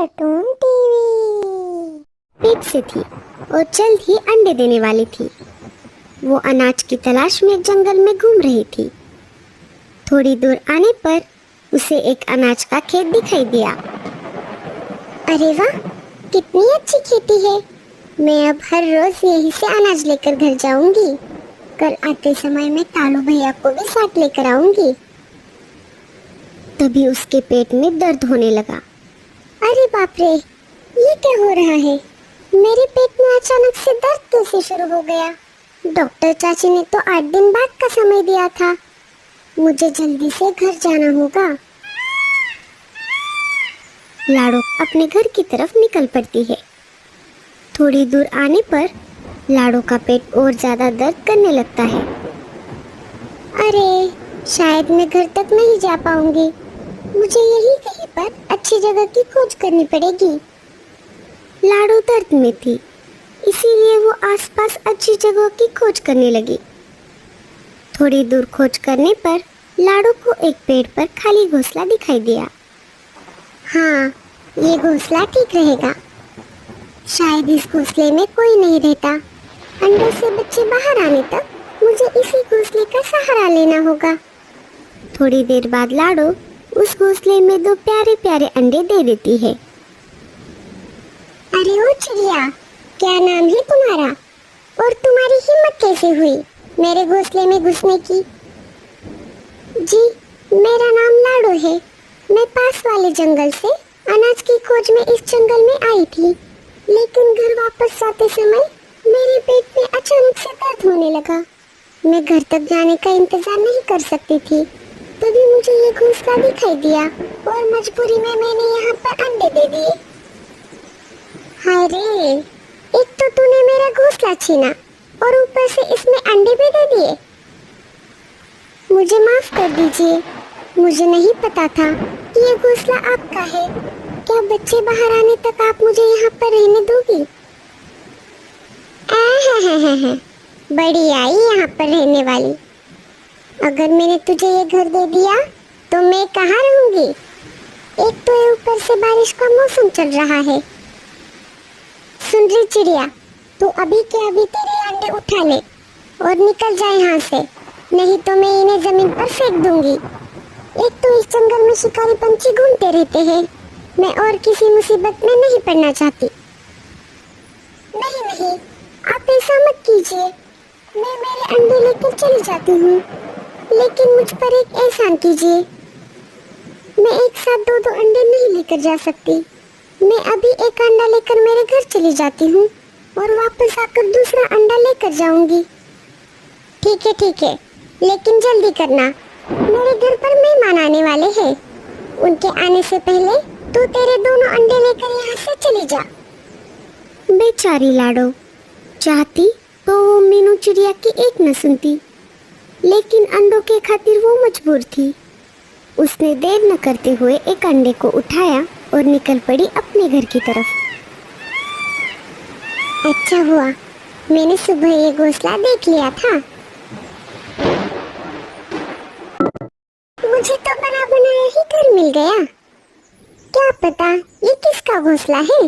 Cartoon TV पेट से थी और जल्द ही अंडे देने वाली थी। वो अनाज की तलाश में जंगल में घूम रही थी। थोड़ी दूर आने पर उसे एक अनाज का खेत दिखाई दिया। अरे वाह, कितनी अच्छी खेती है। मैं अब हर रोज यहीं से अनाज लेकर घर जाऊंगी। कल आते समय मैं तालू भैया को भी साथ लेकर आऊंगी। तभी उसके पेट में दर्द होने लगा। अरे बाप रे, ये क्या हो रहा है? मेरे पेट में अचानक से दर्द कैसे शुरू हो गया? डॉक्टर चाची ने तो 8 दिन बाद का समय दिया था। मुझे जल्दी से घर जाना होगा। लाडो अपने घर की तरफ निकल पड़ती है। थोड़ी दूर आने पर लाडो का पेट और ज्यादा दर्द करने लगता है। अरे, शायद मैं घर तक नहीं जा पाऊंगी। मुझे यही कहीं पर अच्छी जगह की खोज करनी पड़ेगी। लाडो दर्द में थी, इसीलिए वो आसपास अच्छी जगह की खोज करने लगी। थोड़ी दूर खोज करने पर लाडो को एक पेड़ पर खाली घोंसला दिखाई दिया। हाँ, ये घोंसला ठीक रहेगा। शायद इस घोंसले में कोई नहीं रहता। अंडों से बच्चे बाहर आने तक मुझे इसी घोंसले का सहारा लेना होगा। थोड़ी देर बाद लाडो उस घोंसले में 2 प्यारे प्यारे अंडे दे देती है। अरे ओ चिड़िया, क्या नाम है तुम्हारा? और तुम्हारी हिम्मत कैसे हुई मेरे घोंसले में घुसने की? जी, मेरा नाम लाडो है। मैं पास वाले जंगल से अनाज की खोज में इस जंगल में आई थी, लेकिन घर वापस जाते समय मेरे पेट में अचानक से दर्द होने लगा। मैं घर तक जाने का इंतजार नहीं कर सकती थी। तभी मुझे ये घोंसला दिखाई दिया और मजबूरी में मैंने यहाँ पर अंडे दे दिए। हाय रे, एक तो तूने मेरा घोंसला छीना और ऊपर से इसमें अंडे भी दे दिए। मुझे माफ कर दीजिए, मुझे नहीं पता था कि ये घोंसला आपका है। क्या बच्चे बाहर आने तक आप मुझे यहाँ पर रहने दोगी? बड़ी आई यहाँ पर रहने वाली। अगर मैंने तुझे ये घर दे दिया तो मैं कहाँ रहूंगी? एक तो ये ऊपर से बारिश का मौसम चल रहा है। सुन रही चिड़िया, तू अभी के अभी तेरे अंडे उठा ले और निकल जाए यहाँ से, नहीं तो मैं इन्हें जमीन पर फेंक दूंगी। एक तो इस जंगल में शिकारी पंछी घूमते रहते हैं। मैं और किसी मुसीबत में नहीं पड़ना चाहती। नहीं, आप ऐसा मत कीजिए। मैं मेरे अंडे लेकर चली जाती हूँ, लेकिन मुझ पर एक एहसान कीजिए। मैं एक साथ 2 अंडे नहीं लेकर जा सकती। मैं अभी एक अंडा लेकर मेरे घर चली जाती हूँ और वापस आकर दूसरा अंडा लेकर जाऊंगी। ठीक है, लेकिन जल्दी करना। मेरे घर पर मेहमान आने वाले हैं। उनके आने से पहले तू तेरे दोनों अंडे लेकर यहाँ से चली जा। बेचारी लाडो, चाहती तो वो मीनू चिड़िया की एक न सुनती, लेकिन अंडों के खातिर वो मजबूर थी। उसने देर न करते हुए एक अंडे को उठाया और निकल पड़ी अपने घर की तरफ। अच्छा हुआ मैंने सुबह ये घोंसला देख लिया था। मुझे तो बना बनाया ही घर मिल गया। क्या पता ये किसका घोंसला है?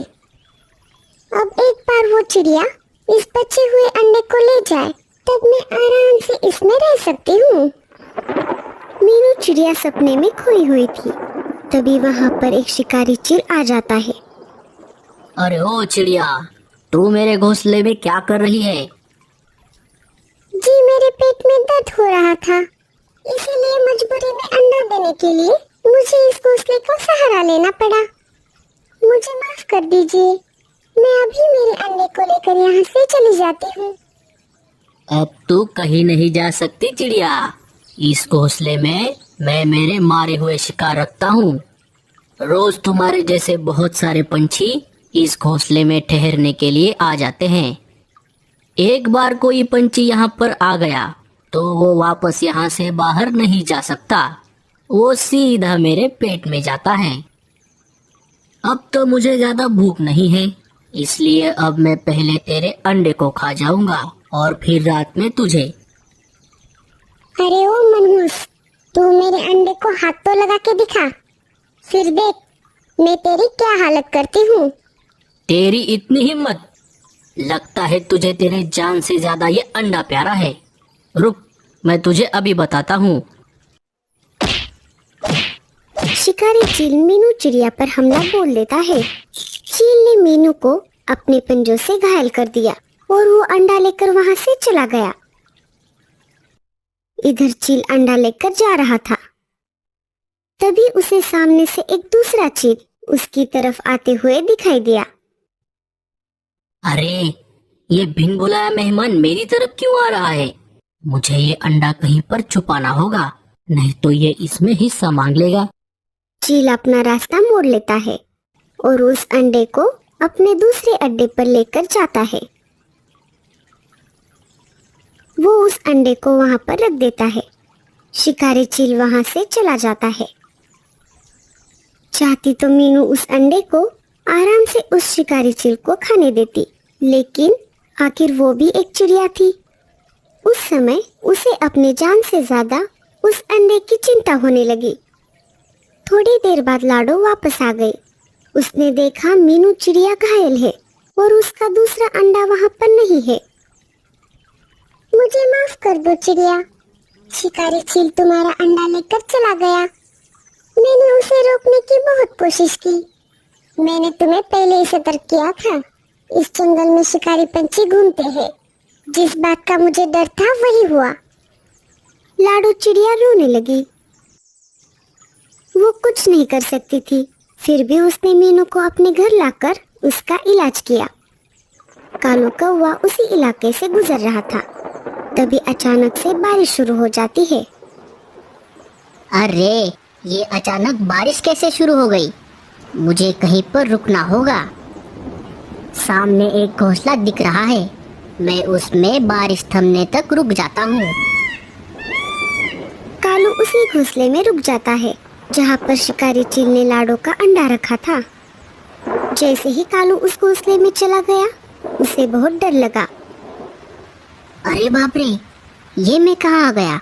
अब एक बार वो चिड़िया इस बचे हुए अंडे को ले जाए, तब मैं आराम से इसमें रह सकती हूँ। मीनू चिड़िया सपने में खोई हुई थी। तभी वहाँ पर एक शिकारी चिल आ जाता है। अरे ओ चिड़िया, तू मेरे घोंसले में क्या कर रही है? जी, मेरे पेट में दर्द हो रहा था, इसीलिए मजबूरी में अंडा देने के लिए मुझे इस घोंसले का सहारा लेना पड़ा। मुझे माफ कर दीजिए। मैं अभी मेरे अंडे को लेकर यहाँ से चली जाती हूँ। अब तू कहीं नहीं जा सकती चिड़िया। इस घोंसले में मैं मेरे मारे हुए शिकार रखता हूँ। रोज तुम्हारे जैसे बहुत सारे पंछी इस घोंसले में ठहरने के लिए आ जाते हैं। एक बार कोई पंछी यहाँ पर आ गया तो वो वापस यहाँ से बाहर नहीं जा सकता। वो सीधा मेरे पेट में जाता है। अब तो मुझे ज्यादा भूख नहीं है, इसलिए अब मैं पहले तेरे अंडे को खा जाऊंगा और फिर रात में तुझे। अरे ओ मनहूस, तू मेरे अंडे को हाथ तो लगा के दिखा। फिर देख मैं तेरी क्या हालत करती हूँ। तेरी इतनी हिम्मत! लगता है तुझे तेरे जान से ज्यादा ये अंडा प्यारा है। रुक, मैं तुझे अभी बताता हूँ। शिकारी चील मीनू चिड़िया पर हमला बोल देता है। चील ने मीनू को अपने पंजों से घायल कर दिया और वो अंडा लेकर वहां से चला गया। इधर चील अंडा लेकर जा रहा था, तभी उसे सामने से एक दूसरा चील उसकी तरफ आते हुए दिखाई दिया। अरे, ये बिन बुलाया मेहमान मेरी तरफ क्यों आ रहा है? मुझे ये अंडा कहीं पर छुपाना होगा, नहीं तो ये इसमें हिस्सा मांग लेगा। चील अपना रास्ता मोड़ लेता है और उस अंडे को अपने दूसरे अड्डे पर लेकर जाता है। वो उस अंडे को वहां पर रख देता है। शिकारी चील वहां से चला जाता है। चाहती तो मीनू उस अंडे को आराम से उस शिकारी चील को खाने देती, लेकिन आखिर वो भी एक चिड़िया थी। उस समय उसे अपने जान से ज्यादा उस अंडे की चिंता होने लगी। थोड़ी देर बाद लाडो वापस आ गई। उसने देखा मीनू चिड़िया घायल है और उसका दूसरा अंडा वहां पर नहीं है। मुझे माफ कर दो चिड़िया, शिकारी चील तुम्हारा अंडा लेकर चला गया। मैंने उसे रोकने की बहुत कोशिश की। मैंने तुम्हें पहले ही सतर्क किया था। इस जंगल में शिकारी पंछी घूमते हैं। जिस बात का मुझे डर था वही हुआ। लाडो चिड़िया रोने लगी। वो कुछ नहीं कर सकती थी, फिर भी उसने मीनू को अपने घर लाकर उसका इलाज किया। कालू कौवा उसी इलाके से गुजर रहा था, तभी अचानक से बारिश शुरू हो जाती है। अरे, ये अचानक बारिश कैसे शुरू हो गई? मुझे कहीं पर रुकना होगा। सामने एक घोंसला दिख रहा है, मैं उसमें बारिश थमने तक रुक जाता हूँ। कालू उसी घोंसले में रुक जाता है जहाँ पर शिकारी चील ने लाडो का अंडा रखा था। जैसे ही कालू उस घोंसले में चला गया, उसे बहुत डर लगा। अरे बाप रे, ये मैं कहाँ आ गया?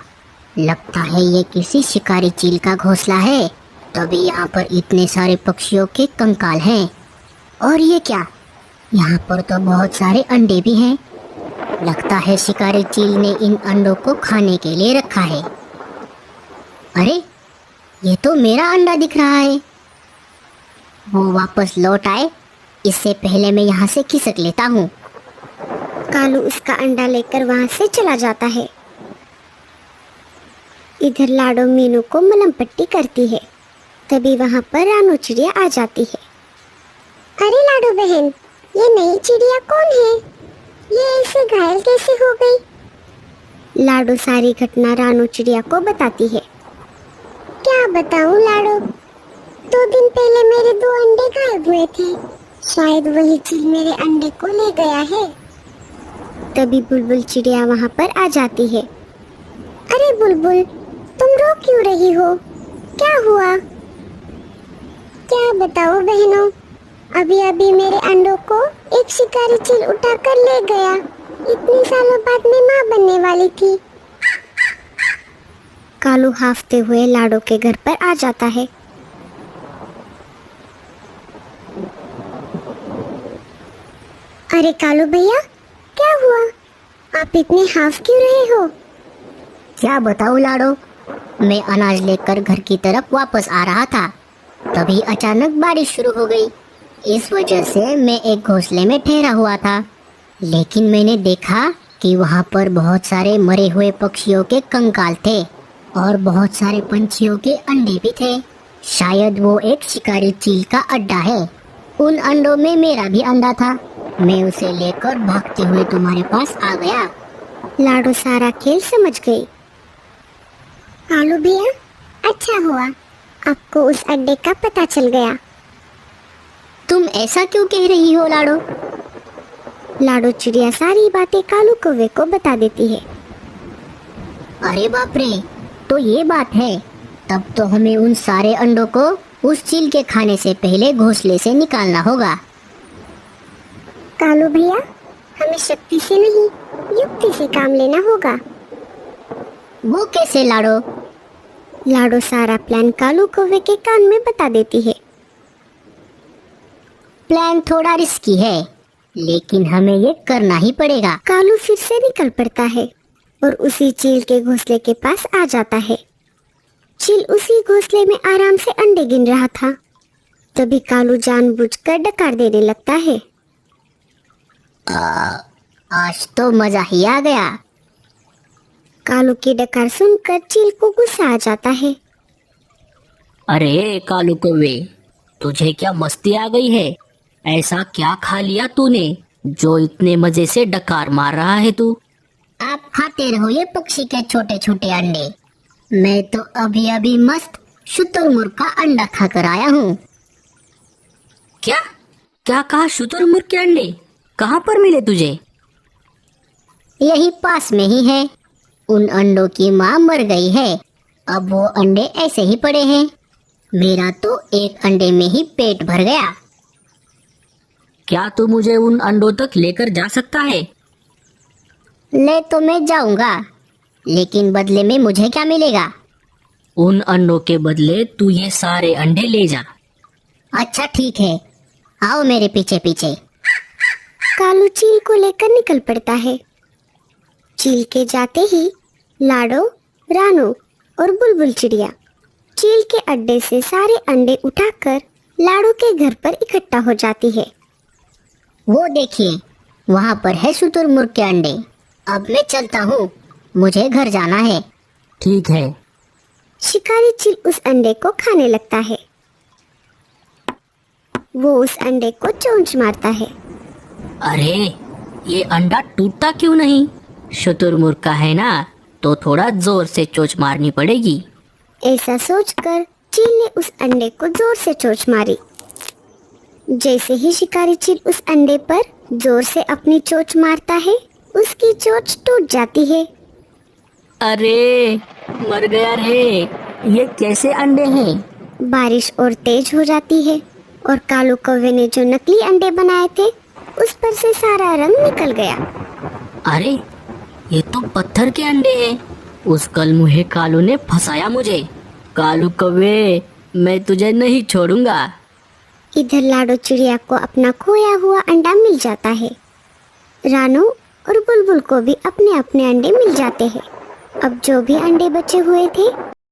लगता है ये किसी शिकारी चील का घोंसला है, तभी यहाँ पर इतने सारे पक्षियों के कंकाल हैं। और ये क्या? यहाँ पर तो बहुत सारे अंडे भी हैं। लगता है शिकारी चील ने इन अंडों को खाने के लिए रखा है। अरे, ये तो मेरा अंडा दिख रहा है। वो वापस लौट आए, इससे पहले मैं यहाँ से खिसक लेता हूँ। कालू उसका अंडा लेकर वहां से चला जाता है। इधर लाडो मीनू को मलहम पट्टी करती है, तभी वहां पर रानू चिड़िया आ जाती है। अरे लाडो बहन, ये नई चिड़िया कौन है? ये ऐसे घायल कैसे हो गई? लाडो सारी घटना रानू चिड़िया को बताती है। क्या बताऊं लाडो, 2 दिन पहले मेरे 2 अंडे गायब हुए थे। शायद वही चील मेरे अंडे को ले गया है। तभी बुलबुल चिड़िया वहां पर आ जाती है। अरे बुलबुल, तुम रो क्यों रही हो? क्या हुआ? क्या बताओ बहनों, अभी अभी मेरे अंडों को एक शिकारी चील उठा कर ले गया। इतने सालों बाद मैं माँ बनने वाली थी। कालू हाफते हुए लाडो के घर पर आ जाता है। अरे कालू भैया, क्या हुआ? आप इतने हाफ क्यों रहे हो? क्या बताऊं लाडो, मैं अनाज लेकर घर की तरफ वापस आ रहा था, तभी अचानक बारिश शुरू हो गई। इस वजह से मैं एक घोंसले में ठहरा हुआ था, लेकिन मैंने देखा कि वहाँ पर बहुत सारे मरे हुए पक्षियों के कंकाल थे और बहुत सारे पंछियों के अंडे भी थे। शायद वो एक शिकारी चील का अड्डा है। उन अंडों में मेरा भी अंडा था। मैं उसे लेकर भागते हुए तुम्हारे पास आ गया। लाडो सारा खेल समझ गई। कालू भैया, अच्छा हुआ आपको उस अड्डे का पता चल गया। तुम ऐसा क्यों कह रही हो लाडो? लाडो चिड़िया सारी बातें कालू कौवे को बता देती है। अरे बाप रे, तो ये बात है। तब तो हमें उन सारे अंडों को उस चील के खाने से पहले घोंसले से निकालना होगा। कालू भैया, हमें शक्ति से नहीं, युक्ति से काम लेना होगा। वो कैसे लाडो? लाडो सारा प्लान कालू कौवे के कान में बता देती है। प्लान थोड़ा रिस्की है, लेकिन हमें ये करना ही पड़ेगा। कालू फिर से निकल पड़ता है और उसी चील के घोंसले के पास आ जाता है। चील उसी घोंसले में आराम से अंडे गिन रहा था। तभी कालू जानबूझकर डकार देने लगता है। आज तो मजा ही आ गया। कालू की डकार सुनकर चील को गुस्सा आ जाता है। अरे कालू कौवे, तुझे क्या मस्ती आ गई है? ऐसा क्या खा लिया तूने जो इतने मजे से डकार मार रहा है तू? आप खाते रहो ये पक्षी के छोटे छोटे अंडे। मैं तो अभी अभी मस्त शुतुरमुर्ग का अंडा खाकर आया हूँ। क्या क्या कहा? शुतुरमुर्ग के अंडे कहाँ पर मिले तुझे? यही पास में ही है। उन अंडों की माँ मर गई है, अब वो अंडे ऐसे ही पड़े हैं। मेरा तो एक अंडे में ही पेट भर गया। क्या तू मुझे उन अंडों तक लेकर जा सकता है? ले तो मैं जाऊंगा, लेकिन बदले में मुझे क्या मिलेगा? उन अंडों के बदले तू ये सारे अंडे ले जा। अच्छा ठीक है, आओ मेरे पीछे पीछे। कालू चील को लेकर निकल पड़ता है। चील के जाते ही लाडो, रानो और बुलबुल चिड़िया चील के अड्डे से सारे अंडे उठाकर लाडो के घर पर इकट्ठा हो जाती है। वो देखिए, वहाँ पर है शुतुरमुर्ग के अंडे। अब मैं चलता हूँ, मुझे घर जाना है। ठीक है। शिकारी चील उस अंडे को खाने लगता है। वो उस अंडे को चोंच मारता है। अरे ये अंडा टूटता क्यों नहीं? शुतुरमुर्ग का है ना, तो थोड़ा जोर से चोंच मारनी पड़ेगी। ऐसा सोचकर चील ने उस अंडे को जोर से चोंच मारी। जैसे ही शिकारी चील उस अंडे पर जोर से अपनी चोंच मारता है, उसकी चोंच टूट जाती है। अरे मर गया रे, ये कैसे अंडे हैं? बारिश और तेज हो जाती है और कालू कौवे ने जो नकली अंडे बनाए थे उस पर से सारा रंग निकल गया। अरे ये तो पत्थर के अंडे हैं। उस कलमुहे कालू ने फंसाया मुझे। कालू कौवे, मैं तुझे नहीं छोड़ूंगा। इधर लाडो चिड़िया को अपना खोया हुआ अंडा मिल जाता है। रानू और बुलबुल को भी अपने अपने अंडे मिल जाते हैं। अब जो भी अंडे बचे हुए थे